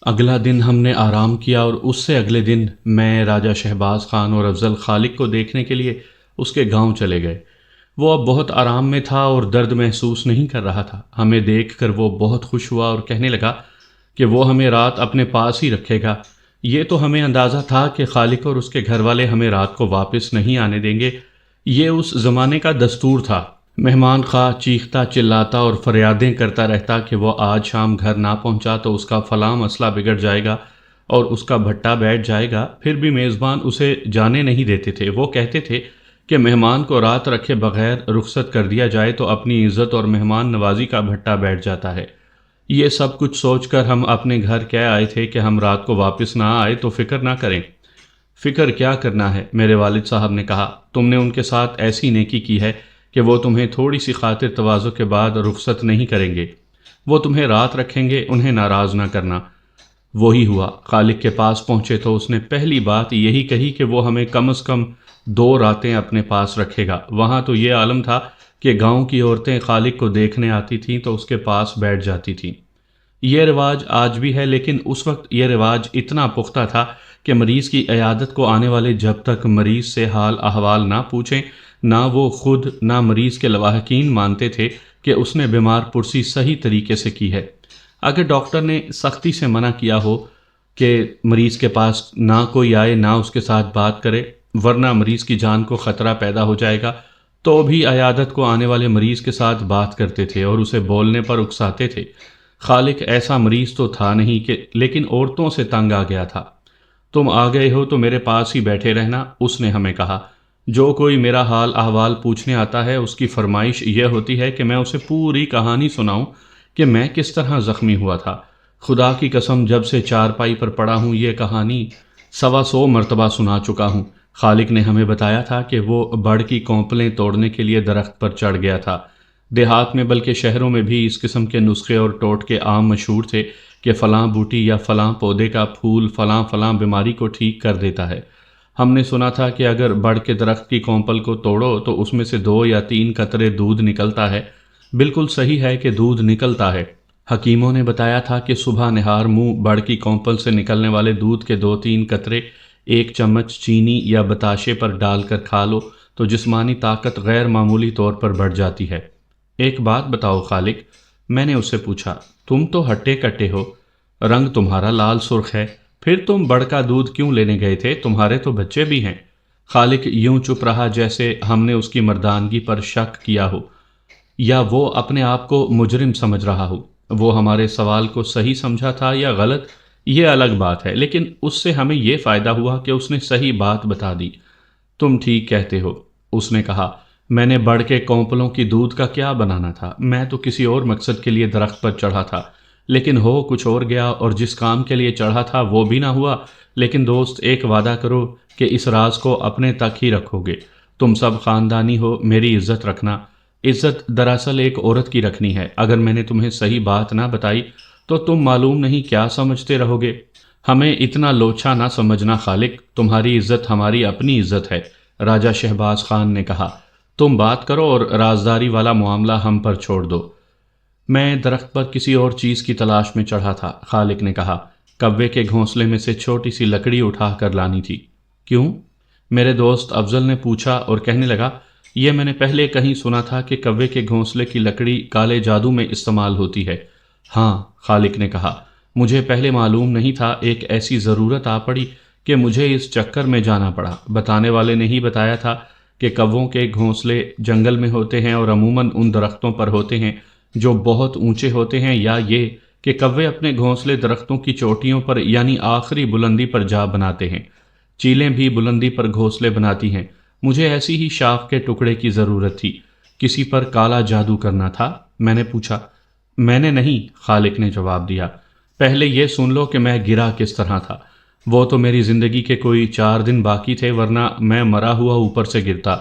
اگلا دن ہم نے آرام کیا اور اس سے اگلے دن میں راجہ شہباز خان اور افضل خالق کو دیکھنے کے لیے اس کے گاؤں چلے گئے۔ وہ اب بہت آرام میں تھا اور درد محسوس نہیں کر رہا تھا۔ ہمیں دیکھ کر وہ بہت خوش ہوا اور کہنے لگا کہ وہ ہمیں رات اپنے پاس ہی رکھے گا۔ یہ تو ہمیں اندازہ تھا کہ خالق اور اس کے گھر والے ہمیں رات کو واپس نہیں آنے دیں گے۔ یہ اس زمانے کا دستور تھا۔ مہمان خواہ چیختا چلاتا اور فریادیں کرتا رہتا کہ وہ آج شام گھر نہ پہنچا تو اس کا فلاں مسئلہ بگڑ جائے گا اور اس کا بھٹا بیٹھ جائے گا۔ پھر بھی میزبان اسے جانے نہیں دیتے تھے۔ وہ کہتے تھے کہ مہمان کو رات رکھے بغیر رخصت کر دیا جائے تو اپنی عزت اور مہمان نوازی کا بھٹا بیٹھ جاتا ہے۔ یہ سب کچھ سوچ کر ہم اپنے گھر کہہ آئے تھے کہ ہم رات کو واپس نہ آئے تو فکر نہ کریں۔ فکر کیا کرنا ہے، میرے والد صاحب نے کہا۔ تم نے ان کے ساتھ ایسی نیکی کی ہے کہ وہ تمہیں تھوڑی سی خاطر تواضع کے بعد رخصت نہیں کریں گے۔ وہ تمہیں رات رکھیں گے، انہیں ناراض نہ کرنا۔ وہی ہوا۔ خالق کے پاس پہنچے تو اس نے پہلی بات یہی کہی کہ وہ ہمیں کم از کم 2 راتیں اپنے پاس رکھے گا۔ وہاں تو یہ عالم تھا کہ گاؤں کی عورتیں خالق کو دیکھنے آتی تھیں تو اس کے پاس بیٹھ جاتی تھیں۔ یہ رواج آج بھی ہے، لیکن اس وقت یہ رواج اتنا پختہ تھا کہ مریض کی عیادت کو آنے والے جب تک مریض سے حال احوال نہ پوچھیں، نہ وہ خود نہ مریض کے لواحقین مانتے تھے کہ اس نے بیمار پرسی صحیح طریقے سے کی ہے۔ اگر ڈاکٹر نے سختی سے منع کیا ہو کہ مریض کے پاس نہ کوئی آئے نہ اس کے ساتھ بات کرے ورنہ مریض کی جان کو خطرہ پیدا ہو جائے گا، تو بھی عیادت کو آنے والے مریض کے ساتھ بات کرتے تھے اور اسے بولنے پر اکساتے تھے۔ خالق ایسا مریض تو تھا نہیں کہ، لیکن عورتوں سے تنگ آ گیا تھا۔ تم آ گئے ہو تو میرے پاس ہی بیٹھے رہنا، اس نے ہمیں کہا۔ جو کوئی میرا حال احوال پوچھنے آتا ہے اس کی فرمائش یہ ہوتی ہے کہ میں اسے پوری کہانی سناؤں کہ میں کس طرح زخمی ہوا تھا۔ خدا کی قسم جب سے چارپائی پر پڑا ہوں یہ کہانی 100 مرتبہ سنا چکا ہوں۔ خالق نے ہمیں بتایا تھا کہ وہ بڑ کی کونپلیں توڑنے کے لیے درخت پر چڑھ گیا تھا۔ دیہات میں بلکہ شہروں میں بھی اس قسم کے نسخے اور ٹوٹکے عام مشہور تھے کہ فلاں بوٹی یا فلاں پودے کا پھول فلاں فلاں بیماری کو ٹھیک کر دیتا ہے۔ ہم نے سنا تھا کہ اگر بڑ کے درخت کی کونپل کو توڑو تو اس میں سے 2 یا 3 قطرے دودھ نکلتا ہے۔ بالکل صحیح ہے کہ دودھ نکلتا ہے۔ حکیموں نے بتایا تھا کہ صبح نہار منہ بڑ کی کونپل سے نکلنے والے دودھ کے 2-3 قطرے 1 چمچ چینی یا بتاشے پر ڈال کر کھا لو تو جسمانی طاقت غیر معمولی طور پر بڑھ جاتی ہے۔ ایک بات بتاؤ خالق، میں نے اس سے پوچھا، تم تو ہٹے کٹے ہو، رنگ تمہارا لال سرخ ہے، پھر تم بڑ کا دودھ کیوں لینے گئے تھے؟ تمہارے تو بچے بھی ہیں۔ خالق یوں چپ رہا جیسے ہم نے اس کی مردانگی پر شک کیا ہو یا وہ اپنے آپ کو مجرم سمجھ رہا ہو۔ وہ ہمارے سوال کو صحیح سمجھا تھا یا غلط یہ الگ بات ہے، لیکن اس سے ہمیں یہ فائدہ ہوا کہ اس نے صحیح بات بتا دی۔ تم ٹھیک کہتے ہو، اس نے کہا۔ میں نے بڑ کے کونپلوں کی دودھ کا کیا بنانا تھا؟ میں تو کسی اور مقصد کے لیے درخت پر چڑھا تھا، لیکن ہو کچھ اور گیا، اور جس کام کے لیے چڑھا تھا وہ بھی نہ ہوا۔ لیکن دوست ایک وعدہ کرو کہ اس راز کو اپنے تک ہی رکھو گے۔ تم سب خاندانی ہو، میری عزت رکھنا۔ عزت دراصل ایک عورت کی رکھنی ہے۔ اگر میں نے تمہیں صحیح بات نہ بتائی تو تم معلوم نہیں کیا سمجھتے رہو گے۔ ہمیں اتنا لوچا نہ سمجھنا خالق، تمہاری عزت ہماری اپنی عزت ہے، راجہ شہباز خان نے کہا۔ تم بات کرو اور رازداری والا معاملہ ہم پر چھوڑ دو۔ میں درخت پر کسی اور چیز کی تلاش میں چڑھا تھا، خالق نے کہا۔ کوے کے گھونسلے میں سے چھوٹی سی لکڑی اٹھا کر لانی تھی۔ کیوں؟ میرے دوست افضل نے پوچھا اور کہنے لگا، یہ میں نے پہلے کہیں سنا تھا کہ کوے کے گھونسلے کی لکڑی کالے جادو میں استعمال ہوتی ہے۔ ہاں، خالق نے کہا، مجھے پہلے معلوم نہیں تھا، ایک ایسی ضرورت آ پڑی کہ مجھے اس چکر میں جانا پڑا۔ بتانے والے نے ہی بتایا تھا کہ کووں کے گھونسلے جنگل میں ہوتے ہیں اور عموماً ان درختوں پر ہوتے ہیں جو بہت اونچے ہوتے ہیں، یا یہ کہ کوے اپنے گھونسلے درختوں کی چوٹیوں پر یعنی آخری بلندی پر جا بناتے ہیں۔ چیلیں بھی بلندی پر گھونسلے بناتی ہیں۔ مجھے ایسی ہی شاخ کے ٹکڑے کی ضرورت تھی۔ کسی پر کالا جادو کرنا تھا؟ میں نے پوچھا۔ میں نے نہیں، خالق نے جواب دیا۔ پہلے یہ سن لو کہ میں گرا کس طرح تھا۔ وہ تو میری زندگی کے کوئی 4 دن باقی تھے، ورنہ میں مرا ہوا اوپر سے گرتا۔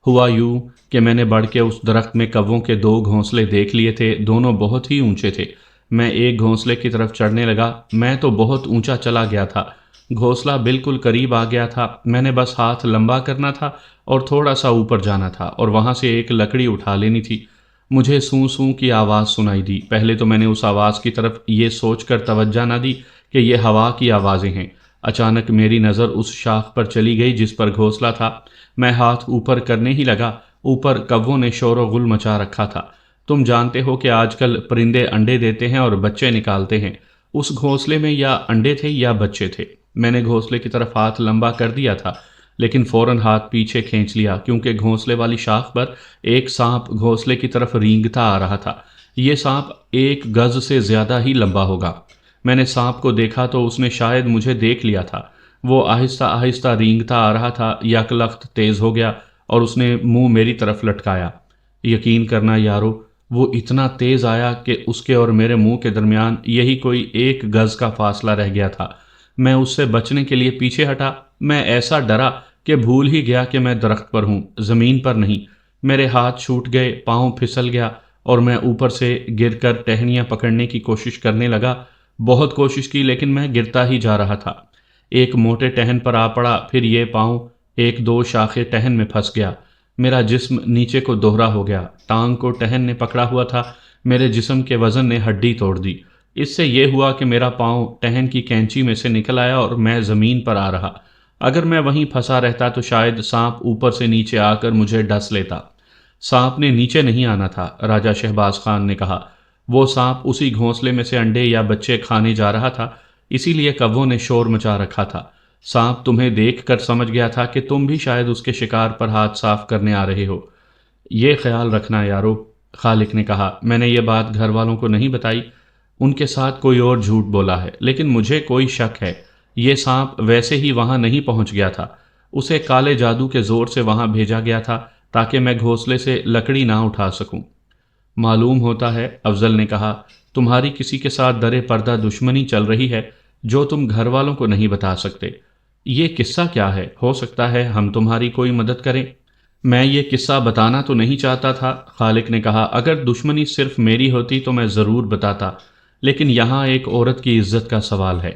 ہوا یوں کہ میں نے بڑھ کے اس درخت میں کووں کے 2 گھونسلے دیکھ لیے تھے، دونوں بہت ہی اونچے تھے۔ میں ایک گھونسلے کی طرف چڑھنے لگا، میں تو بہت اونچا چلا گیا تھا، گھونسلہ بالکل قریب آ گیا تھا، میں نے بس ہاتھ لمبا کرنا تھا اور تھوڑا سا اوپر جانا تھا اور وہاں سے ایک لکڑی اٹھا لینی تھی۔ مجھے سوں سوں کی آواز سنائی دی۔ پہلے تو میں نے اس آواز کی طرف یہ سوچ کر توجہ نہ دی کہ یہ ہوا کی آوازیں ہیں۔ اچانک میری نظر اس شاخ پر چلی گئی جس پر گھونسلہ تھا۔ میں ہاتھ اوپر کرنے ہی لگا، اوپر کووں نے شور و غل مچا رکھا تھا۔ تم جانتے ہو کہ آج کل پرندے انڈے دیتے ہیں اور بچے نکالتے ہیں۔ اس گھونسلے میں یا انڈے تھے یا بچے تھے۔ میں نے گھونسلے کی طرف ہاتھ لمبا کر دیا تھا، لیکن فوراً ہاتھ پیچھے کھینچ لیا کیونکہ گھونسلے والی شاخ پر ایک سانپ گھونسلے کی طرف رینگتا آ رہا تھا۔ یہ سانپ 1 گز سے زیادہ ہی لمبا ہوگا۔ میں نے سانپ کو دیکھا تو اس نے شاید مجھے دیکھ لیا تھا۔ وہ آہستہ آہستہ رینگتا آ رہا تھا، یک لخت تیز ہو گیا اور اس نے منہ میری طرف لٹکایا۔ یقین کرنا یارو، وہ اتنا تیز آیا کہ اس کے اور میرے منہ کے درمیان یہی کوئی 1 گز کا فاصلہ رہ گیا تھا۔ میں اس سے بچنے کے لیے پیچھے ہٹا۔ میں ایسا ڈرا کہ بھول ہی گیا کہ میں درخت پر ہوں، زمین پر نہیں۔ میرے ہاتھ چھوٹ گئے، پاؤں پھسل گیا اور میں اوپر سے گر کر ٹہنیاں پکڑنے کی کوشش کرنے لگا۔ بہت کوشش کی لیکن میں گرتا ہی جا رہا تھا۔ ایک موٹے ٹہن پر آ پڑا، پھر یہ پاؤں 1 2 شاخیں ٹہن میں پھنس گیا۔ میرا جسم نیچے کو دوہرا ہو گیا۔ ٹانگ کو ٹہن نے پکڑا ہوا تھا۔ میرے جسم کے وزن نے ہڈی توڑ دی۔ اس سے یہ ہوا کہ میرا پاؤں ٹہن کی کینچی میں سے نکل آیا اور میں زمین پر آ رہا۔ اگر میں وہیں پھنسا رہتا تو شاید سانپ اوپر سے نیچے آ کر مجھے ڈس لیتا۔ سانپ نے نیچے نہیں آنا تھا، راجہ شہباز خان نے کہا۔ وہ سانپ اسی گھونسلے میں سے انڈے یا بچے کھانے جا رہا تھا، اسی لیے کووں نے شور مچا رکھا تھا۔ سانپ تمہیں دیکھ کر سمجھ گیا تھا کہ تم بھی شاید اس کے شکار پر ہاتھ صاف کرنے آ رہے ہو۔ یہ خیال رکھنا یارو، خالق نے کہا۔ میں نے یہ بات گھر والوں کو نہیں بتائی، ان کے ساتھ کوئی اور جھوٹ بولا ہے، لیکن مجھے کوئی شک ہے، یہ سانپ ویسے ہی وہاں نہیں پہنچ گیا تھا۔ اسے کالے جادو کے زور سے وہاں بھیجا گیا تھا تاکہ میں گھونسلے سے لکڑی نہ اٹھا سکوں۔ معلوم ہوتا ہے، افضل نے کہا، تمہاری کسی کے ساتھ در پردہ دشمنی چل رہی ہے جو تم گھر والوں کو نہیں بتا سکتے۔ یہ قصہ کیا ہے؟ ہو سکتا ہے ہم تمہاری کوئی مدد کریں۔ میں یہ قصہ بتانا تو نہیں چاہتا تھا، خالق نے کہا۔ اگر دشمنی صرف میری ہوتی تو میں ضرور بتاتا، لیکن یہاں ایک عورت کی عزت کا سوال ہے۔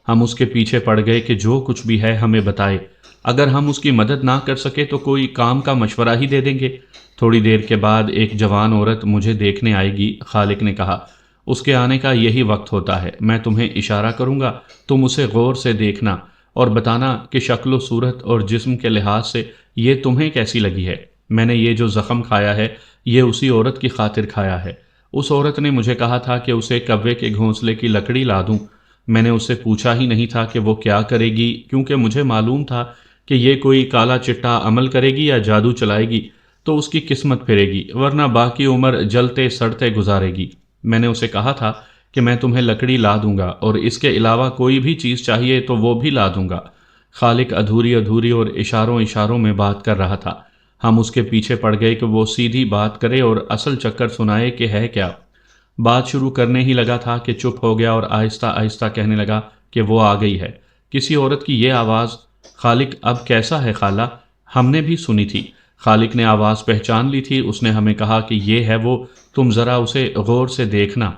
ہم اس کے پیچھے پڑ گئے کہ جو کچھ بھی ہے ہمیں بتائے۔ اگر ہم اس کی مدد نہ کر سکے تو کوئی کام کا مشورہ ہی دے دیں گے۔ تھوڑی دیر کے بعد ایک جوان عورت مجھے دیکھنے آئے گی، خالق نے کہا۔ اس کے آنے کا یہی وقت ہوتا ہے۔ میں تمہیں اشارہ کروں گا، تم اسے غور سے دیکھنا اور بتانا کہ شکل و صورت اور جسم کے لحاظ سے یہ تمہیں کیسی لگی ہے۔ میں نے یہ جو زخم کھایا ہے یہ اسی عورت کی خاطر کھایا ہے۔ اس عورت نے مجھے کہا تھا کہ اسے کوے کے گھونسلے کی لکڑی لا دوں۔ میں نے اس سے پوچھا ہی نہیں تھا کہ وہ کیا کرے گی، کیونکہ مجھے معلوم تھا کہ یہ کوئی کالا چٹا عمل کرے گی یا جادو چلائے گی تو اس کی قسمت پھرے گی، ورنہ باقی عمر جلتے سڑتے گزارے گی۔ میں نے اسے کہا تھا کہ میں تمہیں لکڑی لا دوں گا اور اس کے علاوہ کوئی بھی چیز چاہیے تو وہ بھی لا دوں گا۔ خالق ادھوری ادھوری اور اشاروں اشاروں میں بات کر رہا تھا۔ ہم اس کے پیچھے پڑ گئے کہ وہ سیدھی بات کرے اور اصل چکر سنائے کہ ہے کیا۔ بات شروع کرنے ہی لگا تھا کہ چپ ہو گیا اور آہستہ آہستہ کہنے لگا کہ وہ آ گئی ہے۔ کسی عورت کی یہ آواز، خالق اب کیسا ہے خالہ؟ ہم نے بھی سنی تھی۔ خالق نے آواز پہچان لی تھی۔ اس نے ہمیں کہا کہ یہ ہے وہ، تم ذرا اسے غور سے دیکھنا۔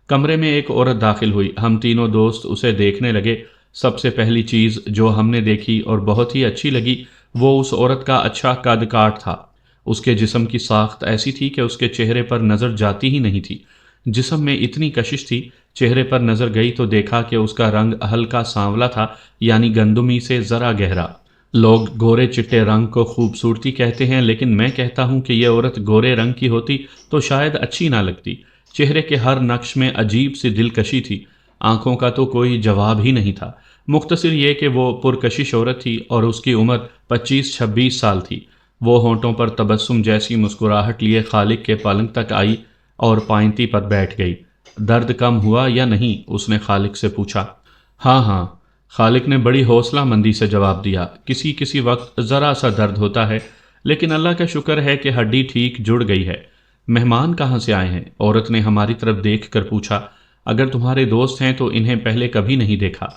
کمرے میں ایک عورت داخل ہوئی۔ ہم تینوں دوست اسے دیکھنے لگے۔ سب سے پہلی چیز جو ہم نے دیکھی اور بہت ہی اچھی لگی وہ اس عورت کا اچھا قد کاٹ تھا۔ اس کے جسم کی ساخت ایسی تھی کہ اس کے چہرے پر نظر جاتی ہی نہیں تھی۔ جسم میں اتنی کشش تھی، چہرے پر نظر گئی تو دیکھا کہ اس کا رنگ ہلکا سانولا تھا، یعنی گندمی سے ذرا گہرا۔ لوگ گورے چٹے رنگ کو خوبصورتی کہتے ہیں، لیکن میں کہتا ہوں کہ یہ عورت گورے رنگ کی ہوتی تو شاید اچھی نہ لگتی۔ چہرے کے ہر نقش میں عجیب سی دلکشی تھی۔ آنکھوں کا تو کوئی جواب ہی نہیں تھا۔ مختصر یہ کہ وہ پرکشش عورت تھی اور اس کی عمر 25-26 سال تھی۔ وہ ہونٹوں پر تبسم جیسی مسکراہٹ لیے خالق کے پلنگ تک آئی اور پائنتی پر بیٹھ گئی۔ درد کم ہوا یا نہیں؟ اس نے خالق سے پوچھا۔ ہاں ہاں، خالق نے بڑی حوصلہ مندی سے جواب دیا۔ کسی وقت ذرا سا درد ہوتا ہے، لیکن اللہ کا شکر ہے کہ ہڈی ٹھیک جڑ گئی ہے۔ مہمان کہاں سے آئے ہیں؟ عورت نے ہماری طرف دیکھ کر پوچھا۔ اگر تمہارے دوست ہیں تو انہیں پہلے کبھی نہیں دیکھا،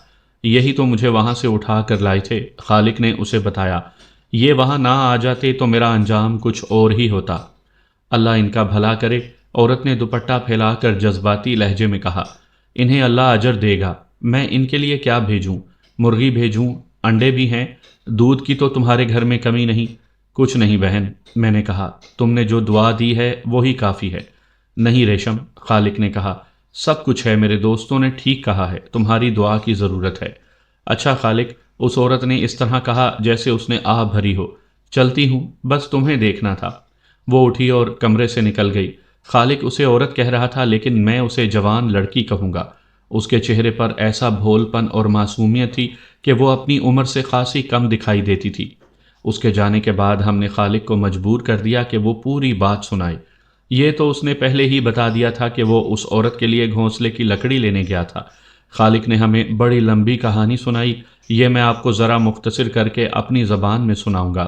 یہی تو مجھے وہاں سے اٹھا کر لائے تھے، خالق نے اسے بتایا۔ یہ وہاں نہ آ جاتے تو میرا انجام کچھ اور ہی ہوتا۔ اللہ ان کا بھلا کرے، عورت نے دوپٹہ پھیلا کر جذباتی لہجے میں کہا۔ انہیں اللہ اجر دے گا۔ میں ان کے لیے کیا بھیجوں؟ مرغی بھیجوں؟ انڈے بھی ہیں، دودھ کی تو تمہارے گھر میں کمی نہیں۔ کچھ نہیں بہن، میں نے کہا، تم نے جو دعا دی ہے وہی کافی ہے۔ نہیں ریشم، خالق نے کہا، سب کچھ ہے، میرے دوستوں نے ٹھیک کہا ہے، تمہاری دعا کی ضرورت ہے۔ اچھا خالق، اس عورت نے اس طرح کہا جیسے اس نے آہ بھری ہو، چلتی ہوں، بس تمہیں دیکھنا تھا۔ وہ اٹھی اور کمرے سے نکل گئی۔ خالق اسے عورت کہہ رہا تھا لیکن میں اسے جوان لڑکی کہوں گا۔ اس کے چہرے پر ایسا بھول پن اور معصومیت تھی کہ وہ اپنی عمر سے خاصی کم دکھائی دیتی تھی۔ اس کے جانے کے بعد ہم نے خالق کو مجبور کر دیا کہ وہ پوری بات سنائے۔ یہ تو اس نے پہلے ہی بتا دیا تھا کہ وہ اس عورت کے لیے گھونسلے کی لکڑی لینے گیا تھا۔ خالق نے ہمیں بڑی لمبی کہانی سنائی، یہ میں آپ کو ذرا مختصر کر کے اپنی زبان میں سناؤں گا۔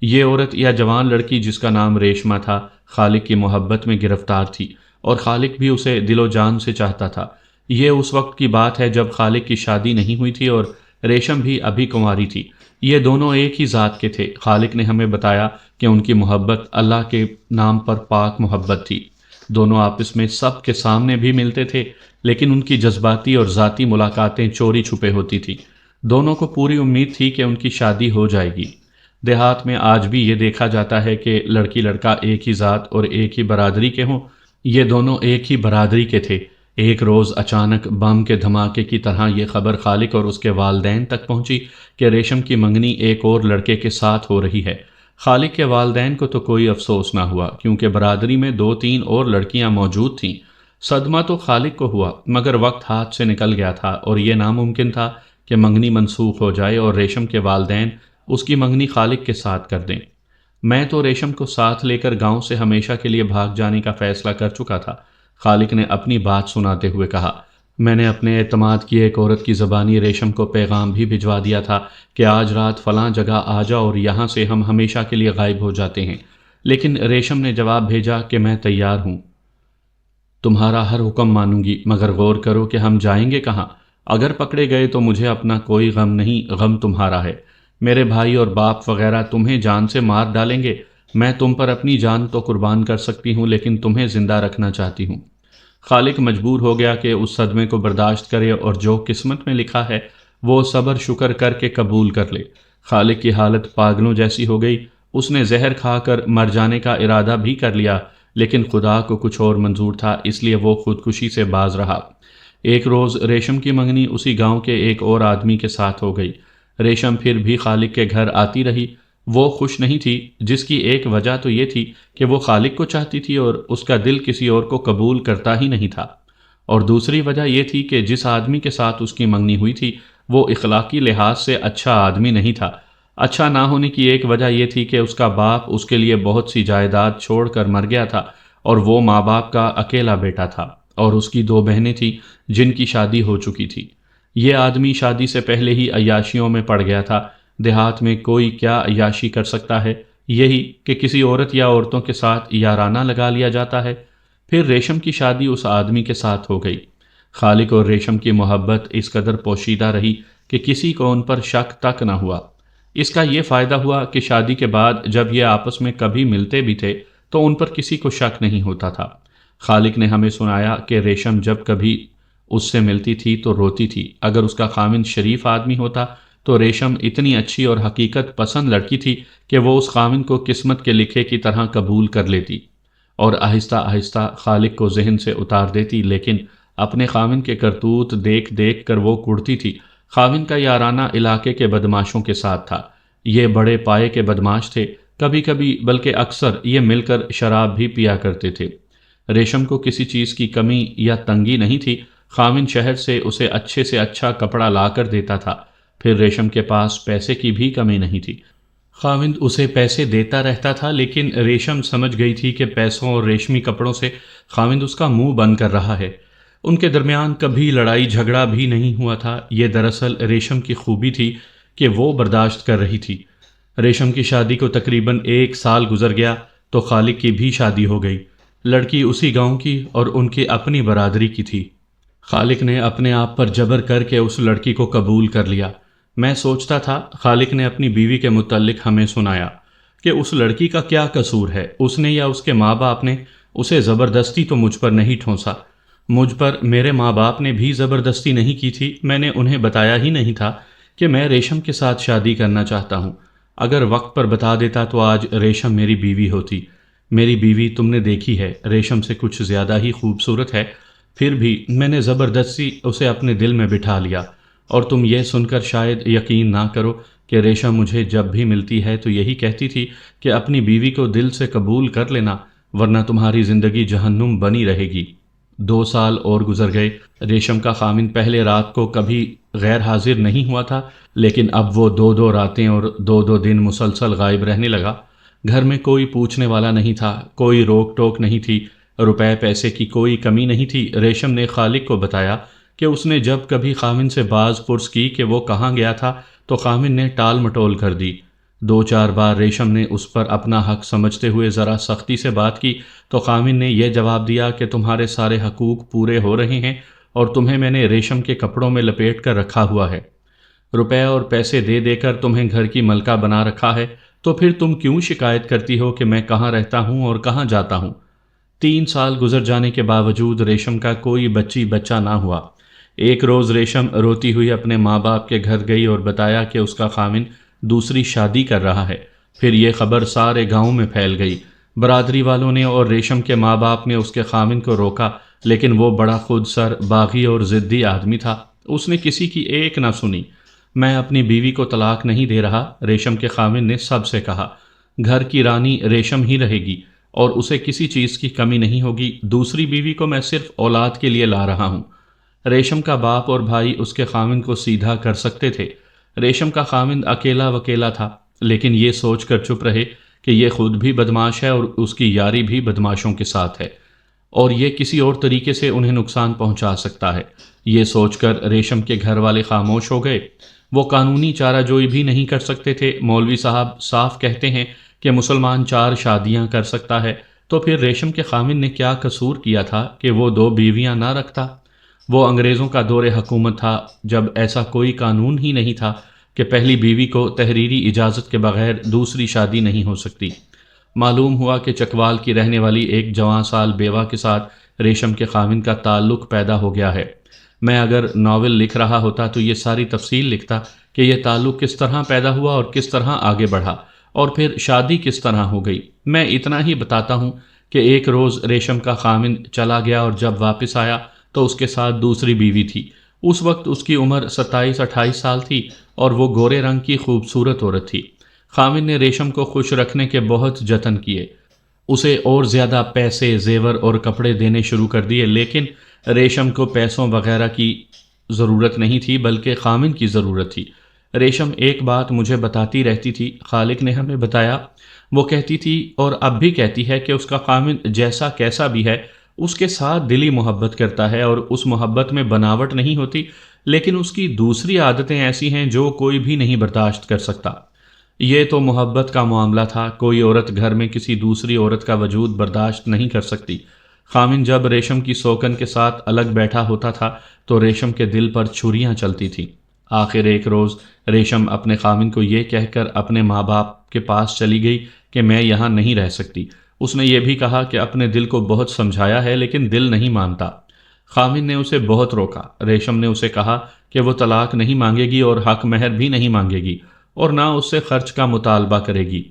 یہ عورت یا جوان لڑکی جس کا نام ریشمہ تھا، خالق کی محبت میں گرفتار تھی اور خالق بھی اسے دل و جان سے چاہتا تھا۔ یہ اس وقت کی بات ہے جب خالق کی شادی نہیں ہوئی تھی اور ریشم بھی ابھی کنواری تھی۔ یہ دونوں ایک ہی ذات کے تھے۔ خالق نے ہمیں بتایا کہ ان کی محبت اللہ کے نام پر پاک محبت تھی۔ دونوں آپس میں سب کے سامنے بھی ملتے تھے، لیکن ان کی جذباتی اور ذاتی ملاقاتیں چوری چھپے ہوتی تھیں۔ دونوں کو پوری امید تھی کہ ان کی شادی ہو جائے گی۔ دیہات میں آج بھی یہ دیکھا جاتا ہے کہ لڑکی لڑکا ایک ہی ذات اور ایک ہی برادری کے ہوں۔ یہ دونوں ایک ہی برادری کے تھے۔ ایک روز اچانک بم کے دھماکے کی طرح یہ خبر خالق اور اس کے والدین تک پہنچی کہ ریشم کی منگنی ایک اور لڑکے کے ساتھ ہو رہی ہے۔ خالق کے والدین کو تو کوئی افسوس نہ ہوا کیونکہ برادری میں 2-3 اور لڑکیاں موجود تھیں۔ صدمہ تو خالق کو ہوا، مگر وقت ہاتھ سے نکل گیا تھا اور یہ ناممکن تھا کہ منگنی منسوخ ہو جائے اور ریشم کے والدین اس کی منگنی خالق کے ساتھ کر دیں۔ میں تو ریشم کو ساتھ لے کر گاؤں سے ہمیشہ کے لیے بھاگ جانے کا فیصلہ کر چکا تھا۔ خالق نے اپنی بات سناتے ہوئے کہا، میں نے اپنے اعتماد کی ایک عورت کی زبانی ریشم کو پیغام بھی بھجوا دیا تھا کہ آج رات فلاں جگہ آ جاؤ اور یہاں سے ہم ہمیشہ کے لیے غائب ہو جاتے ہیں۔ لیکن ریشم نے جواب بھیجا کہ میں تیار ہوں، تمہارا ہر حکم مانوں گی، مگر غور کرو کہ ہم جائیں گے کہاں؟ اگر پکڑے گئے تو مجھے اپنا کوئی غم نہیں، غم تمہارا ہے۔ میرے بھائی اور باپ وغیرہ تمہیں جان سے مار ڈالیں گے۔ میں تم پر اپنی جان تو قربان کر سکتی ہوں لیکن تمہیں زندہ رکھنا چاہتی ہوں۔ خالق مجبور ہو گیا کہ اس صدمے کو برداشت کرے اور جو قسمت میں لکھا ہے وہ صبر شکر کر کے قبول کر لے۔ خالق کی حالت پاگلوں جیسی ہو گئی۔ اس نے زہر کھا کر مر جانے کا ارادہ بھی کر لیا، لیکن خدا کو کچھ اور منظور تھا، اس لیے وہ خودکشی سے باز رہا۔ ایک روز ریشم کی منگنی اسی گاؤں کے ایک اور آدمی کے ساتھ ہو گئی۔ ریشم پھر بھی خالق کے گھر آتی رہی۔ وہ خوش نہیں تھی، جس کی ایک وجہ تو یہ تھی کہ وہ خالق کو چاہتی تھی اور اس کا دل کسی اور کو قبول کرتا ہی نہیں تھا، اور دوسری وجہ یہ تھی کہ جس آدمی کے ساتھ اس کی منگنی ہوئی تھی وہ اخلاقی لحاظ سے اچھا آدمی نہیں تھا۔ اچھا نہ ہونے کی ایک وجہ یہ تھی کہ اس کا باپ اس کے لیے بہت سی جائیداد چھوڑ کر مر گیا تھا اور وہ ماں باپ کا اکیلا بیٹا تھا، اور اس کی 2 بہنیں تھیں جن کی شادی ہو چکی تھی۔ یہ آدمی شادی سے پہلے ہی عیاشیوں میں پڑ گیا تھا۔ دیہات میں کوئی کیا عیاشی کر سکتا ہے؟ یہی کہ کسی عورت یا عورتوں کے ساتھ یارانہ لگا لیا جاتا ہے۔ پھر ریشم کی شادی اس آدمی کے ساتھ ہو گئی۔ خالق اور ریشم کی محبت اس قدر پوشیدہ رہی کہ کسی کو ان پر شک تک نہ ہوا۔ اس کا یہ فائدہ ہوا کہ شادی کے بعد جب یہ آپس میں کبھی ملتے بھی تھے تو ان پر کسی کو شک نہیں ہوتا تھا۔ خالق نے ہمیں سنایا کہ ریشم جب کبھی اس سے ملتی تھی تو روتی تھی۔ اگر اس کا خاوند شریف آدمی ہوتا تو ریشم اتنی اچھی اور حقیقت پسند لڑکی تھی کہ وہ اس خاوند کو قسمت کے لکھے کی طرح قبول کر لیتی اور آہستہ آہستہ خالق کو ذہن سے اتار دیتی، لیکن اپنے خاوند کے کرتوت دیکھ دیکھ کر وہ کڑتی تھی۔ خاوند کا یارانہ علاقے کے بدماشوں کے ساتھ تھا۔ یہ بڑے پائے کے بدماش تھے، کبھی کبھی بلکہ اکثر یہ مل کر شراب بھی پیا کرتے تھے۔ ریشم کو کسی چیز کی کمی یا تنگی نہیں تھی۔ خاوند شہر سے اسے اچھے سے اچھا کپڑا لا کر دیتا تھا۔ پھر ریشم کے پاس پیسے کی بھی کمی نہیں تھی۔ خاوند اسے پیسے دیتا رہتا تھا، لیکن ریشم سمجھ گئی تھی کہ پیسوں اور ریشمی کپڑوں سے خاوند اس کا منہ بند کر رہا ہے۔ ان کے درمیان کبھی لڑائی جھگڑا بھی نہیں ہوا تھا۔ یہ دراصل ریشم کی خوبی تھی کہ وہ برداشت کر رہی تھی۔ ریشم کی شادی کو تقریباً 1 سال گزر گیا تو خالق کی بھی شادی ہو گئی۔ لڑکی اسی گاؤں کی اور ان کی اپنی برادری کی تھی۔ خالق نے اپنے آپ پر جبر کر کے اس لڑکی کو قبول کر لیا۔ میں سوچتا تھا، خالق نے اپنی بیوی کے متعلق ہمیں سنایا کہ اس لڑکی کا کیا قصور ہے؟ اس نے یا اس کے ماں باپ نے اسے زبردستی تو مجھ پر نہیں ٹھونسا۔ مجھ پر میرے ماں باپ نے بھی زبردستی نہیں کی تھی۔ میں نے انہیں بتایا ہی نہیں تھا کہ میں ریشم کے ساتھ شادی کرنا چاہتا ہوں۔ اگر وقت پر بتا دیتا تو آج ریشم میری بیوی ہوتی۔ میری بیوی تم نے دیکھی ہے، ریشم سے کچھ زیادہ ہی خوبصورت ہے۔ پھر بھی میں نے زبردستی اسے اپنے دل میں بٹھا لیا، اور تم یہ سن کر شاید یقین نہ کرو کہ ریشم مجھے جب بھی ملتی ہے تو یہی کہتی تھی کہ اپنی بیوی کو دل سے قبول کر لینا، ورنہ تمہاری زندگی جہنم بنی رہے گی۔ 2 سال اور گزر گئے۔ ریشم کا خامن پہلے رات کو کبھی غیر حاضر نہیں ہوا تھا، لیکن اب وہ 2 راتیں اور 2 دن مسلسل غائب رہنے لگا۔ گھر میں کوئی پوچھنے والا نہیں تھا، کوئی روک ٹوک نہیں تھی، روپے پیسے کی کوئی کمی نہیں تھی۔ ریشم نے خالق کو بتایا کہ اس نے جب کبھی خامن سے باز پرس کی کہ وہ کہاں گیا تھا تو خامن نے ٹال مٹول کر دی۔ 2 4 بار ریشم نے اس پر اپنا حق سمجھتے ہوئے ذرا سختی سے بات کی تو خامن نے یہ جواب دیا کہ تمہارے سارے حقوق پورے ہو رہے ہیں اور تمہیں میں نے ریشم کے کپڑوں میں لپیٹ کر رکھا ہوا ہے، روپے اور پیسے دے دے کر تمہیں گھر کی ملکہ بنا رکھا ہے، تو پھر تم کیوں شکایت کرتی ہو کہ میں کہاں رہتا ہوں اور کہاں جاتا ہوں؟ 3 سال گزر جانے کے باوجود ریشم کا کوئی بچہ نہ ہوا۔ ایک روز ریشم روتی ہوئی اپنے ماں باپ کے گھر گئی اور بتایا کہ اس کا خامن دوسری شادی کر رہا ہے۔ پھر یہ خبر سارے گاؤں میں پھیل گئی۔ برادری والوں نے اور ریشم کے ماں باپ نے اس کے خامن کو روکا، لیکن وہ بڑا خود سر، باغی اور ضدی آدمی تھا۔ اس نے کسی کی ایک نہ سنی۔ میں اپنی بیوی کو طلاق نہیں دے رہا، ریشم کے خامن نے سب سے کہا۔ گھر کی رانی ریشم ہی رہے گی اور اسے کسی چیز کی کمی نہیں ہوگی۔ دوسری بیوی کو میں صرف اولاد کے لیے لا رہا ہوں۔ ریشم کا باپ اور بھائی اس کے خامن کو سیدھا کر سکتے تھے۔ ریشم کا خامن اکیلا وکیلا تھا، لیکن یہ سوچ کر چپ رہے کہ یہ خود بھی بدماش ہے اور اس کی یاری بھی بدماشوں کے ساتھ ہے، اور یہ کسی اور طریقے سے انہیں نقصان پہنچا سکتا ہے۔ یہ سوچ کر ریشم کے گھر والے خاموش ہو گئے۔ وہ قانونی چارہ جوئی بھی نہیں کر سکتے تھے۔ مولوی صاحب صاف کہتے ہیں کہ مسلمان 4 شادیاں کر سکتا ہے، تو پھر ریشم کے خامن نے کیا قصور کیا تھا کہ وہ 2 بیویاں نہ رکھتا؟ وہ انگریزوں کا دور حکومت تھا، جب ایسا کوئی قانون ہی نہیں تھا کہ پہلی بیوی کو تحریری اجازت کے بغیر دوسری شادی نہیں ہو سکتی۔ معلوم ہوا کہ چکوال کی رہنے والی ایک جوان سال بیوہ کے ساتھ ریشم کے خامن کا تعلق پیدا ہو گیا ہے۔ میں اگر ناول لکھ رہا ہوتا تو یہ ساری تفصیل لکھتا کہ یہ تعلق کس طرح پیدا ہوا اور کس طرح آگے بڑھا، اور پھر شادی کس طرح ہو گئی۔ میں اتنا ہی بتاتا ہوں کہ ایک روز ریشم کا خامن چلا گیا اور جب واپس آیا تو اس کے ساتھ دوسری بیوی تھی۔ اس وقت اس کی عمر 27 28 سال تھی اور وہ گورے رنگ کی خوبصورت عورت تھی۔ خامن نے ریشم کو خوش رکھنے کے بہت جتن کیے، اسے اور زیادہ پیسے، زیور اور کپڑے دینے شروع کر دیے، لیکن ریشم کو پیسوں وغیرہ کی ضرورت نہیں تھی بلکہ خامن کی ضرورت تھی۔ ریشم ایک بات مجھے بتاتی رہتی تھی، خالق نے ہمیں بتایا، وہ کہتی تھی اور اب بھی کہتی ہے کہ اس کا خامن جیسا کیسا بھی ہے اس کے ساتھ دلی محبت کرتا ہے، اور اس محبت میں بناوٹ نہیں ہوتی، لیکن اس کی دوسری عادتیں ایسی ہیں جو کوئی بھی نہیں برداشت کر سکتا۔ یہ تو محبت کا معاملہ تھا، کوئی عورت گھر میں کسی دوسری عورت کا وجود برداشت نہیں کر سکتی۔ خامن جب ریشم کی سوکن کے ساتھ الگ بیٹھا ہوتا تھا تو ریشم کے دل پر چھریاں چلتی تھیں۔ آخر ایک روز ریشم اپنے خامن کو یہ کہہ کر اپنے ماں باپ کے پاس چلی گئی کہ میں یہاں نہیں رہ سکتی۔ اس نے یہ بھی کہا کہ اپنے دل کو بہت سمجھایا ہے لیکن دل نہیں مانتا۔ خامن نے اسے بہت روکا۔ ریشم نے اسے کہا کہ وہ طلاق نہیں مانگے گی اور حق مہر بھی نہیں مانگے گی اور نہ اس سے خرچ کا مطالبہ کرے گی۔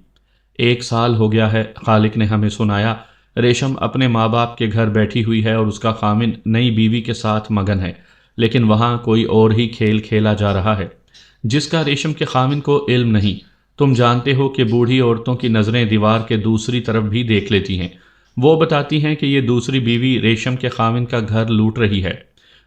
1 سال ہو گیا ہے، خالق نے ہمیں سنایا۔ ریشم اپنے ماں باپ کے گھر بیٹھی ہوئی ہے اور اس کا خامن نئی بیوی کے ساتھ مگن ہے، لیکن وہاں کوئی اور ہی کھیل کھیلا جا رہا ہے جس کا ریشم کے خامن کو علم نہیں۔ تم جانتے ہو کہ بوڑھی عورتوں کی نظریں دیوار کے دوسری طرف بھی دیکھ لیتی ہیں۔ وہ بتاتی ہیں کہ یہ دوسری بیوی ریشم کے خامن کا گھر لوٹ رہی ہے۔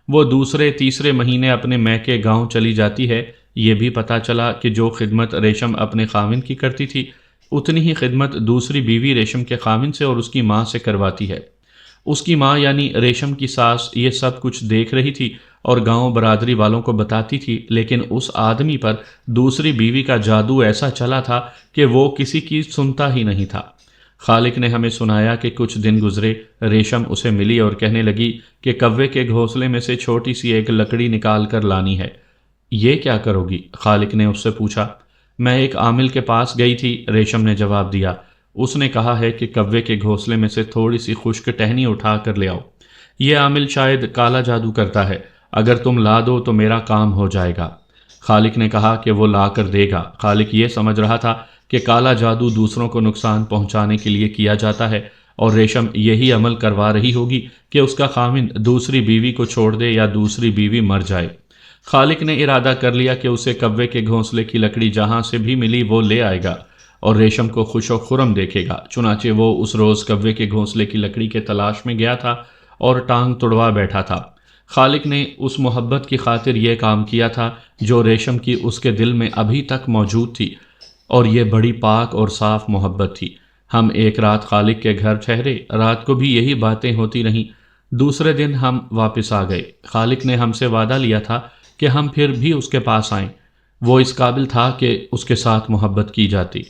وہ دوسرے تیسرے مہینے اپنے میکے گاؤں چلی جاتی ہے۔ یہ بھی پتہ چلا کہ جو خدمت ریشم اپنے خامن کی کرتی تھی اتنی ہی خدمت دوسری بیوی ریشم کے خامن سے اور اس کی ماں سے کرواتی ہے۔ اس کی ماں یعنی ریشم کی ساس یہ سب کچھ دیکھ رہی تھی اور گاؤں برادری والوں کو بتاتی تھی، لیکن اس آدمی پر دوسری بیوی کا جادو ایسا چلا تھا کہ وہ کسی کی سنتا ہی نہیں تھا۔ خالق نے ہمیں سنایا کہ کچھ دن گزرے، ریشم اسے ملی اور کہنے لگی کہ کوے کے گھونسلے میں سے چھوٹی سی ایک لکڑی نکال کر لانی ہے۔ یہ کیا کرو گی؟ خالق نے اس سے پوچھا۔ میں ایک عامل کے پاس گئی تھی، ریشم نے جواب دیا۔ اس نے کہا ہے کہ کوے کے گھونسلے میں سے تھوڑی سی خشک ٹہنی اٹھا کر لے آؤ۔ یہ عامل شاید کالا جادو کرتا ہے، اگر تم لا دو تو میرا کام ہو جائے گا۔ خالق نے کہا کہ وہ لا کر دے گا۔ خالق یہ سمجھ رہا تھا کہ کالا جادو دوسروں کو نقصان پہنچانے کے لیے کیا جاتا ہے اور ریشم یہی عمل کروا رہی ہوگی کہ اس کا خاوند دوسری بیوی کو چھوڑ دے یا دوسری بیوی مر جائے۔ خالق نے ارادہ کر لیا کہ اسے کوے کے گھونسلے کی لکڑی جہاں سے بھی ملی وہ لے آئے گا اور ریشم کو خوش و خرم دیکھے گا۔ چنانچہ وہ اس روز کوے کے گھونسلے کی لکڑی کے تلاش میں گیا تھا اور ٹانگ تڑوا بیٹھا تھا۔ خالق نے اس محبت کی خاطر یہ کام کیا تھا جو ریشم کی اس کے دل میں ابھی تک موجود تھی، اور یہ بڑی پاک اور صاف محبت تھی۔ ہم ایک رات خالق کے گھر ٹھہرے، رات کو بھی یہی باتیں ہوتی رہیں۔ دوسرے دن ہم واپس آ گئے۔ خالق نے ہم سے وعدہ لیا تھا کہ ہم پھر بھی اس کے پاس آئیں۔ وہ اس قابل تھا کہ اس کے ساتھ محبت کی جاتی۔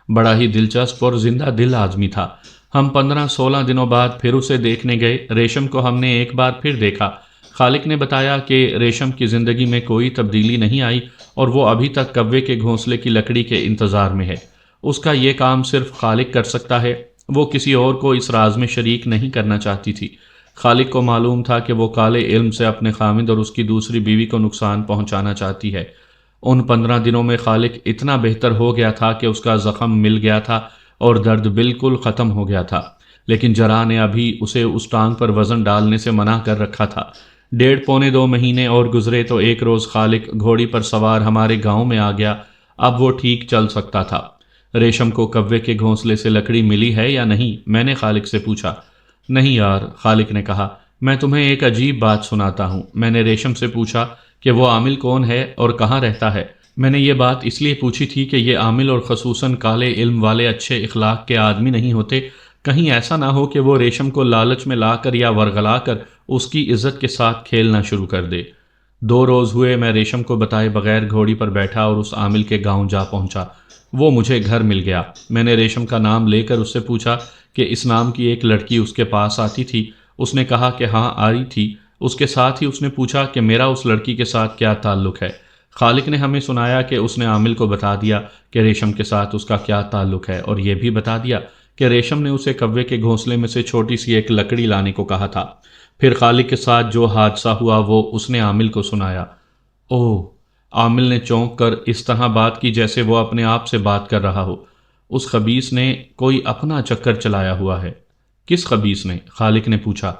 بڑا ہی دلچسپ اور زندہ دل آدمی تھا۔ ہم 15-16 دنوں بعد پھر اسے دیکھنے گئے۔ ریشم کو ہم نے ایک بار پھر دیکھا۔ خالق نے بتایا کہ ریشم کی زندگی میں کوئی تبدیلی نہیں آئی اور وہ ابھی تک کوے کے گھونسلے کی لکڑی کے انتظار میں ہے۔ اس کا یہ کام صرف خالق کر سکتا ہے۔ وہ کسی اور کو اس راز میں شریک نہیں کرنا چاہتی تھی۔ خالق کو معلوم تھا کہ وہ کالے علم سے اپنے خاوند اور اس کی دوسری بیوی کو نقصان پہنچانا چاہتی ہے۔ ان 15 دنوں میں خالق اتنا بہتر ہو گیا تھا کہ اس کا زخم مل گیا تھا اور درد بالکل ختم ہو گیا تھا، لیکن جرح نے ابھی اسے اس ٹانگ پر وزن ڈالنے سے منع کر رکھا تھا۔ 1.5-2 مہینے اور گزرے تو ایک روز خالق گھوڑی پر سوار ہمارے گاؤں میں آ گیا۔ اب وہ ٹھیک چل سکتا تھا۔ ریشم کو کوے کے گھونسلے سے لکڑی ملی ہے یا نہیں؟ میں نے خالق سے پوچھا۔ نہیں یار، خالق نے کہا، میں تمہیں ایک عجیب بات سناتا ہوں۔ میں نے ریشم سے پوچھا کہ وہ عامل کون ہے اور کہاں رہتا ہے۔ میں نے یہ بات اس لیے پوچھی تھی کہ یہ عامل اور خصوصاً کالے علم والے اچھے اخلاق کے آدمی نہیں ہوتے۔ کہیں ایسا نہ ہو کہ وہ ریشم کو لالچ میں لا کر یا ورغلا کر اس کی عزت کے ساتھ کھیلنا شروع کر دے۔ 2 روز ہوئے میں ریشم کو بتائے بغیر گھوڑی پر بیٹھا اور اس عامل کے گاؤں جا پہنچا۔ وہ مجھے گھر مل گیا۔ میں نے ریشم کا نام لے کر اس سے پوچھا کہ اس نام کی ایک لڑکی اس کے پاس آتی تھی۔ اس نے کہا کہ ہاں آئی تھی۔ اس کے ساتھ ہی اس نے پوچھا کہ میرا اس لڑکی کے ساتھ کیا تعلق ہے۔ خالق نے ہمیں سنایا کہ اس نے عامل کو بتا دیا کہ ریشم کے ساتھ اس کا کیا تعلق ہے، اور یہ بھی بتا دیا کہ ریشم نے اسے کوے کے گھونسلے میں سے چھوٹی سی ایک لکڑی لانے کو کہا تھا۔ پھر خالق کے ساتھ جو حادثہ ہوا وہ اس نے عامل کو سنایا۔ اوہ! عامل نے چونک کر اس طرح بات کی جیسے وہ اپنے آپ سے بات کر رہا ہو۔ اس خبیث نے کوئی اپنا چکر چلایا ہوا ہے۔ کس خبیث نے؟ خالق نے پوچھا۔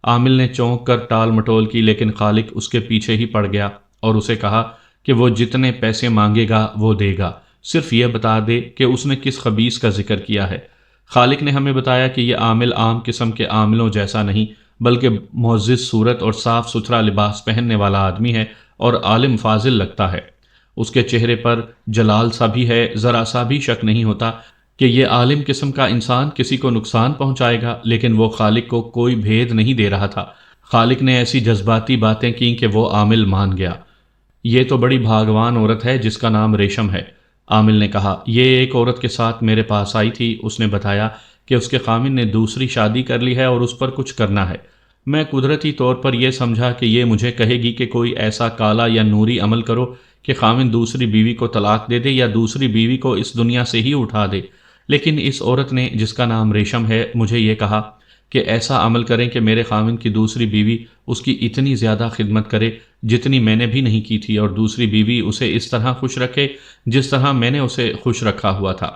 عامل نے چونک کر ٹال مٹول کی، لیکن خالق اس کے پیچھے ہی پڑ گیا اور اسے کہا کہ وہ جتنے پیسے مانگے گا وہ دے گا، صرف یہ بتا دے کہ اس نے کس خبیث کا ذکر کیا ہے۔ خالق نے ہمیں بتایا کہ یہ عامل عام قسم کے عاملوں جیسا نہیں، بلکہ معزز صورت اور صاف ستھرا لباس پہننے والا آدمی ہے اور عالم فاضل لگتا ہے۔ اس کے چہرے پر جلال سا بھی ہے، ذرا سا بھی شک نہیں ہوتا کہ یہ عالم قسم کا انسان کسی کو نقصان پہنچائے گا، لیکن وہ خالق کو کوئی بھید نہیں دے رہا تھا۔ خالق نے ایسی جذباتی باتیں کیں کہ وہ عامل مان گیا۔ یہ تو بڑی بھاگوان عورت ہے جس کا نام ریشم ہے، عامل نے کہا۔ یہ ایک عورت کے ساتھ میرے پاس آئی تھی۔ اس نے بتایا کہ اس کے خاوند نے دوسری شادی کر لی ہے اور اس پر کچھ کرنا ہے۔ میں قدرتی طور پر یہ سمجھا کہ یہ مجھے کہے گی کہ کوئی ایسا کالا یا نوری عمل کرو کہ خاوند دوسری بیوی کو طلاق دے دے یا دوسری بیوی کو اس دنیا سے ہی اٹھا دے، لیکن اس عورت نے جس کا نام ریشم ہے مجھے یہ کہا کہ ایسا عمل کریں کہ میرے خاوند کی دوسری بیوی اس کی اتنی زیادہ خدمت کرے جتنی میں نے بھی نہیں کی تھی، اور دوسری بیوی اسے اس طرح خوش رکھے جس طرح میں نے اسے خوش رکھا ہوا تھا۔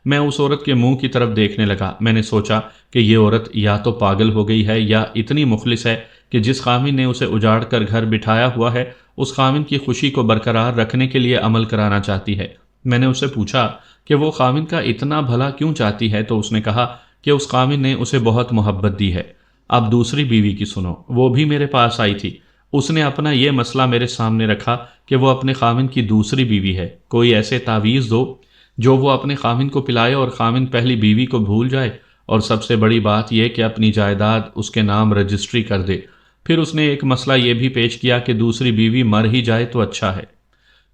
میں اس عورت کے منہ کی طرف دیکھنے لگا۔ میں نے سوچا کہ یہ عورت یا تو پاگل ہو گئی ہے یا اتنی مخلص ہے کہ جس خاوند نے اسے اجاڑ کر گھر بٹھایا ہوا ہے اس خاوند کی خوشی کو برقرار رکھنے کے لیے عمل کرانا چاہتی ہے۔ میں نے اسے پوچھا کہ وہ خاوند کا اتنا بھلا کیوں چاہتی ہے، تو اس نے کہا کہ اس خاوند نے اسے بہت محبت دی ہے۔ اب دوسری بیوی کی سنو۔ وہ بھی میرے پاس آئی تھی۔ اس نے اپنا یہ مسئلہ میرے سامنے رکھا کہ وہ اپنے خاوند کی دوسری بیوی ہے، کوئی ایسے تعویذ دو جو وہ اپنے خاوند کو پلائے اور خاوند پہلی بیوی کو بھول جائے، اور سب سے بڑی بات یہ کہ اپنی جائیداد اس کے نام رجسٹری کر دے۔ پھر اس نے ایک مسئلہ یہ بھی پیش کیا کہ دوسری بیوی مر ہی جائے تو اچھا ہے۔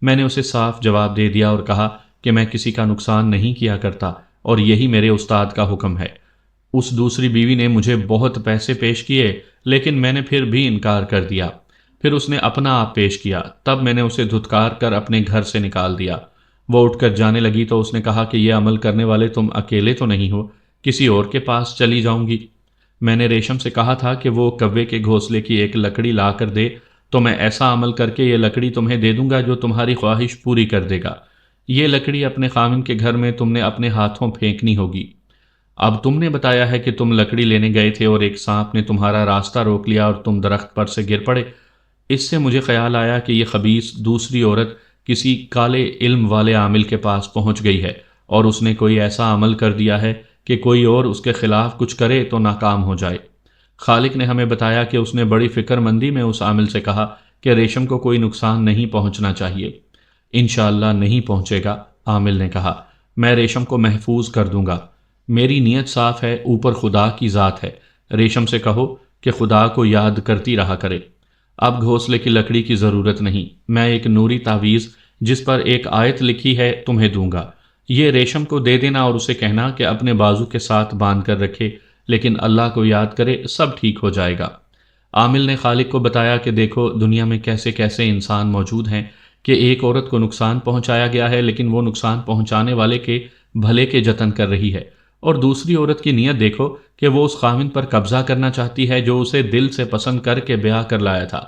میں نے اسے صاف جواب دے دیا اور کہا کہ میں کسی کا نقصان نہیں کیا کرتا اور یہی میرے استاد کا حکم ہے۔ اس دوسری بیوی نے مجھے بہت پیسے پیش کیے، لیکن میں نے پھر بھی انکار کر دیا۔ پھر اس نے اپنا آپ پیش کیا، تب میں نے اسے دھتکار کر اپنے گھر سے نکال دیا۔ وہ اٹھ کر جانے لگی تو اس نے کہا کہ یہ عمل کرنے والے تم اکیلے تو نہیں ہو، کسی اور کے پاس چلی جاؤں گی۔ میں نے ریشم سے کہا تھا کہ وہ کوے کے گھونسلے کی ایک لکڑی لا کر دے تو میں ایسا عمل کر کے یہ لکڑی تمہیں دے دوں گا جو تمہاری خواہش پوری کر دے گا۔ یہ لکڑی اپنے خاوند کے گھر میں تم نے اپنے ہاتھوں پھینکنی ہوگی۔ اب تم نے بتایا ہے کہ تم لکڑی لینے گئے تھے اور ایک سانپ نے تمہارا راستہ روک لیا اور تم درخت پر سے گر پڑے۔ اس سے مجھے خیال آیا کہ یہ خبیث دوسری عورت کسی کالے علم والے عامل کے پاس پہنچ گئی ہے اور اس نے کوئی ایسا عمل کر دیا ہے کہ کوئی اور اس کے خلاف کچھ کرے تو ناکام ہو جائے۔ خالق نے ہمیں بتایا کہ اس نے بڑی فکر مندی میں اس عامل سے کہا کہ ریشم کو کوئی نقصان نہیں پہنچنا چاہیے۔ انشاءاللہ نہیں پہنچے گا، عامل نے کہا، میں ریشم کو محفوظ کر دوں گا۔ میری نیت صاف ہے، اوپر خدا کی ذات ہے۔ ریشم سے کہو کہ خدا کو یاد کرتی رہا کرے۔ اب گھونسلے کی لکڑی کی ضرورت نہیں، میں ایک نوری تعویذ جس پر ایک آیت لکھی ہے تمہیں دوں گا، یہ ریشم کو دے دینا اور اسے کہنا کہ اپنے بازو کے ساتھ باندھ کر رکھے، لیکن اللہ کو یاد کرے، سب ٹھیک ہو جائے گا۔ عامل نے خالق کو بتایا کہ دیکھو دنیا میں کیسے کیسے انسان موجود ہیں کہ ایک عورت کو نقصان پہنچایا گیا ہے لیکن وہ نقصان پہنچانے والے کے بھلے کے جتن کر رہی ہے، اور دوسری عورت کی نیت دیکھو کہ وہ اس خاوند پر قبضہ کرنا چاہتی ہے جو اسے دل سے پسند کر کے بیاہ کر لایا تھا،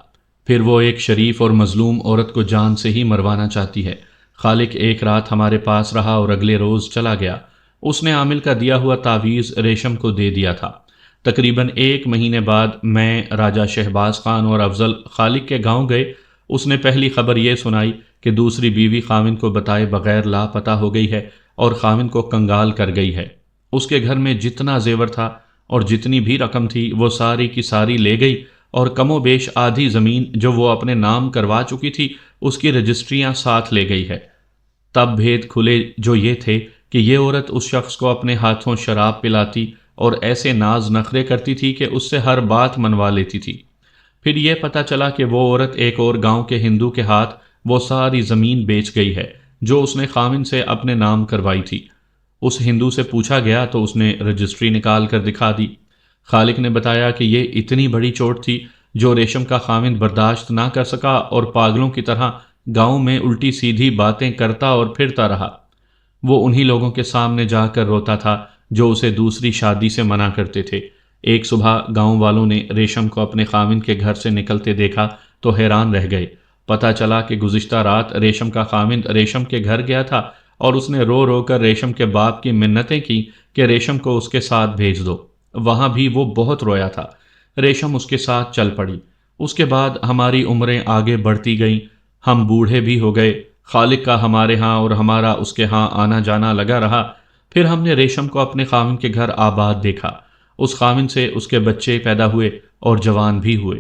پھر وہ ایک شریف اور مظلوم عورت کو جان سے ہی مروانا چاہتی ہے۔ خالق ایک رات ہمارے پاس رہا اور اگلے روز چلا گیا۔ اس نے عامل کا دیا ہوا تعویذ ریشم کو دے دیا تھا۔ تقریباً 1 مہینے بعد میں راجہ شہباز خان اور افضل خالق کے گاؤں گئے۔ اس نے پہلی خبر یہ سنائی کہ دوسری بیوی خاوند کو بتائے بغیر لاپتہ ہو گئی ہے اور خاوند کو کنگال کر گئی ہے۔ اس کے گھر میں جتنا زیور تھا اور جتنی بھی رقم تھی وہ ساری کی ساری لے گئی، اور کم و بیش آدھی زمین جو وہ اپنے نام کروا چکی تھی اس کی رجسٹریاں ساتھ لے گئی ہے۔ تب بھید کھلے جو یہ تھے کہ یہ عورت اس شخص کو اپنے ہاتھوں شراب پلاتی اور ایسے ناز نخرے کرتی تھی کہ اس سے ہر بات منوا لیتی تھی۔ پھر یہ پتہ چلا کہ وہ عورت ایک اور گاؤں کے ہندو کے ہاتھ وہ ساری زمین بیچ گئی ہے جو اس نے خاوند سے اپنے نام کروائی تھی۔ اس ہندو سے پوچھا گیا تو اس نے رجسٹری نکال کر دکھا دی۔ خالق نے بتایا کہ یہ اتنی بڑی چوٹ تھی جو ریشم کا خاوند برداشت نہ کر سکا اور پاگلوں کی طرح گاؤں میں الٹی سیدھی باتیں کرتا اور پھرتا رہا۔ وہ انہی لوگوں کے سامنے جا کر روتا تھا جو اسے دوسری شادی سے منع کرتے تھے۔ ایک صبح گاؤں والوں نے ریشم کو اپنے خاوند کے گھر سے نکلتے دیکھا تو حیران رہ گئے۔ پتہ چلا کہ گزشتہ رات ریشم کا خاوند ریشم کے گھر گیا تھا اور اس نے رو رو کر ریشم کے باپ کی منتیں کی کہ ریشم کو اس کے ساتھ بھیج دو۔ وہاں بھی وہ بہت رویا تھا۔ ریشم اس کے ساتھ چل پڑی۔ اس کے بعد ہماری عمریں آگے بڑھتی گئیں، ہم بوڑھے بھی ہو گئے۔ خالق کا ہمارے ہاں اور ہمارا اس کے ہاں آنا جانا لگا رہا۔ پھر ہم نے ریشم کو اپنے خاوند کے گھر آباد دیکھا۔ اس خاوند سے اس کے بچے پیدا ہوئے اور جوان بھی ہوئے۔